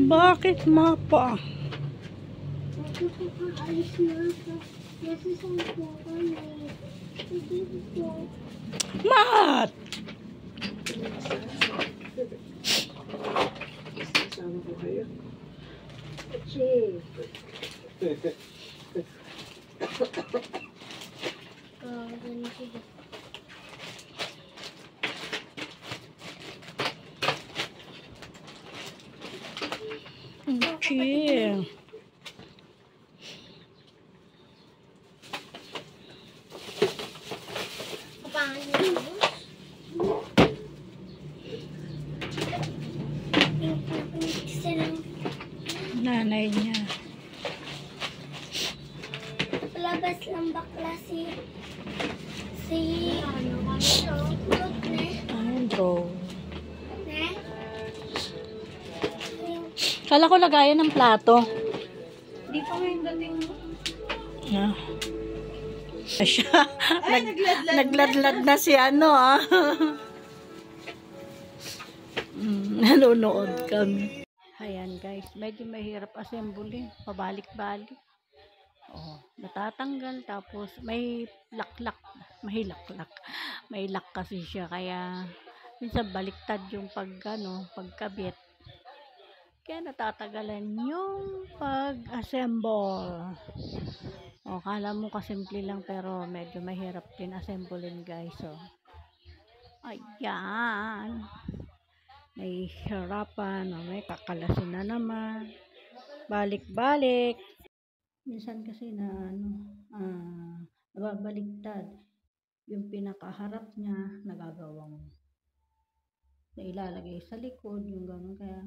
Bakit mapa? Mat! Chill. Nanay niya. Palabas lang bakla si Kulot ne. Bro. Ne? Kala ko lagayan ng plato. Di pa ngayon dating mo. Ah. Siya. Nagladlad na si ano ah. Nanonood kami. Ayan guys, medyo mahirap assembly. Pabalik-balik. Oh, natatanggal tapos may laklak. May laklak. May lock kasi siya kaya minsan baliktad yung pagkabit. Kaya natatagalan yung pag-assemble. O, kala mo kasimple lang pero medyo mahirap din assemblein guys. So, ayan. May hirapan. O, may kakalasin na naman. Balik-balik. Minsan kasi nababaliktad. Yung pinakaharap niya, nagagawang na ilalagay sa likod. Yung gano'n kaya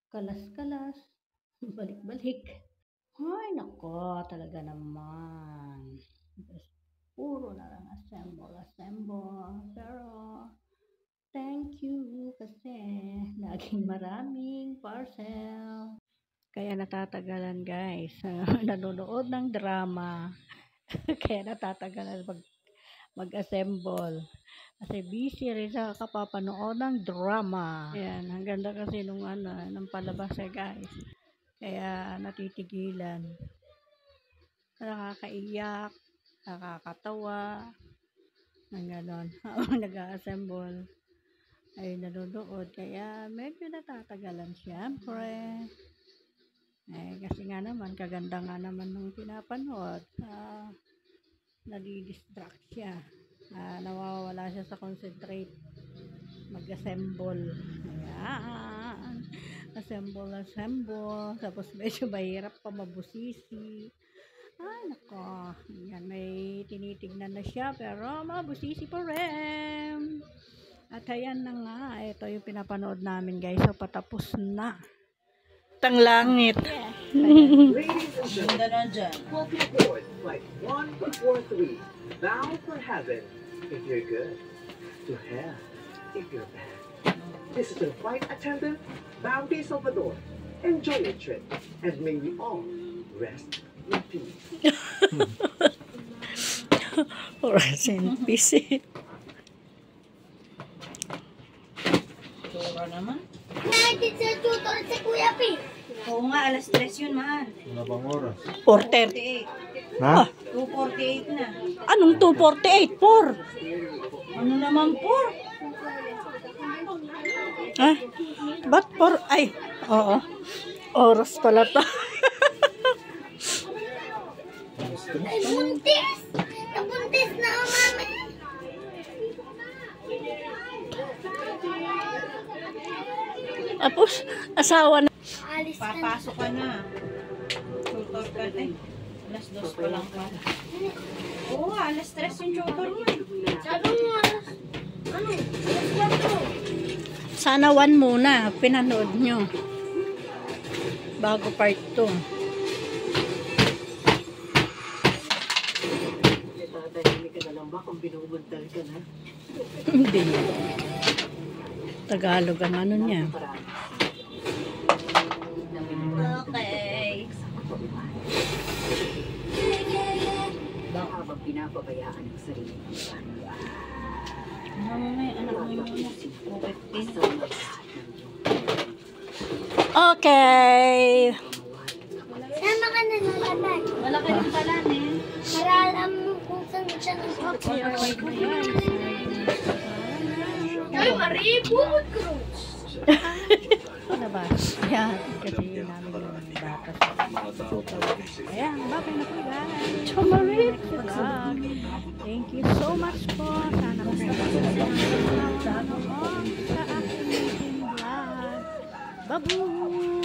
kalas-kalas, balik-balik. Ay, nako, talaga naman. Puro na lang assemble. Pero, thank you kasi laging maraming parcel. Kaya natatagalan guys. Nanonood ng drama. Kaya natatagalan mag-assemble. Kasi busy rin sa kapapanood ng drama. Ayan, ang ganda kasi nung ng palabas guys. Kaya natitigilan. Nakakaiyak, nakakatawa, ng ganon. Nag-a-assemble. Ay nanonood. Kaya medyo natatagalan siyempre. Kasi nga naman, kaganda nga naman nung pinapanood. Nadidistract siya. Nawawala siya sa concentrate mag-assemble. Ayan. Assemble. Tapos medyo mahirap pa mabusisi. Ay, nako. Ayan, may tinitignan na siya pero mabusisi pa rin. At ayan na nga. Ito yung pinapanood namin guys. So, patapos na. Tang langit. Ladies and gentlemen, welcome aboard flight 143, bound for heaven if you're good, to hell if you're bad. This is the flight attendant, Bounty Salvador. Enjoy your trip, and may we all rest in peace. Rest in peace. Tura naman. Natin sa tutor si Kuya P. Oo nga, alas 3 yun, mahal. Wala bang oras? 4:30. 48. Ha? 2:48 na. Anong 2:48? 4. Ano naman 4? Ah? Ba't 4? Ay, oo. Oras pala to. Ay, buntis! Nabuntis na ang mami. Tapos, asawa na. Alis ka na. Papasok ka na. Tutor ka na. Alas 2 pa lang pala. Oo nga, alas 3 yung tutor mo. Sabi mo, alas 4. Sana 1 muna. Pinanood nyo. Bago part 2. Tatahimik ka na lang ba kung binubuntal ka na? Hindi. Tagalog ang ano niya. Okay. Baka pinapabayaan ang sarili ng bata. Mamaya, anak mo muna. Basta ang lahat ng Okay. Sama ka na lalabay. Malaki rin pala, ne. Para alam mo kung saan siya Okay, okay, guys. Ay, maribot, Cruz. Ano ba? Ayan, kasi yun namin yung bata. Ayan, bakit na po guys? Chumarit! Thank you so much po. Sana po sa aking vlog. Babu!